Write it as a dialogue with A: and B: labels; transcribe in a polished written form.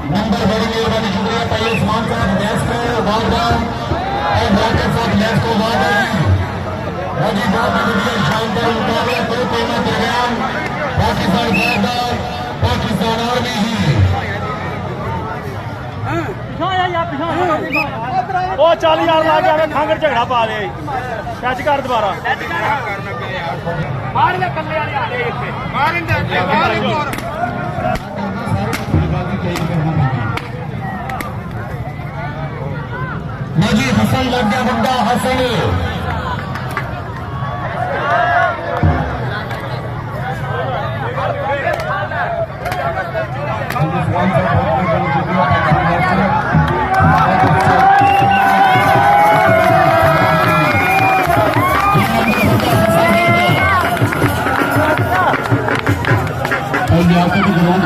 A: number बड़ी मेहरबानी शुक्रिया पहले उस्मान साहब गैस को वारदान और वाकर साहब गैस को वारदान हाजी बहुत शुक्रिया शानदार मुकाबला दो टीमों के दरमियान पाकिस्तान वारदान पाकिस्तान आर्मी ही
B: ਉਹ 40,000 ਲਾ ਕੇ ਆਵੇ ਖਾਂਗਰ ਝਗੜਾ ਪਾ ਦੇ ਕੱਚ ਕਰ ਦੁਬਾਰਾ ਮਾਰ ਲੈ ਕੱਲੇ ਵਾਲੇ ਆ ਰਹੇ ਇੱਥੇ ਮਾਰਨ ਦੇ ਅੱਗੇ ਬਾਹਰ ਇੱਕ ਹੋਰ
A: जी हसन लग गया बंदा हसन आपको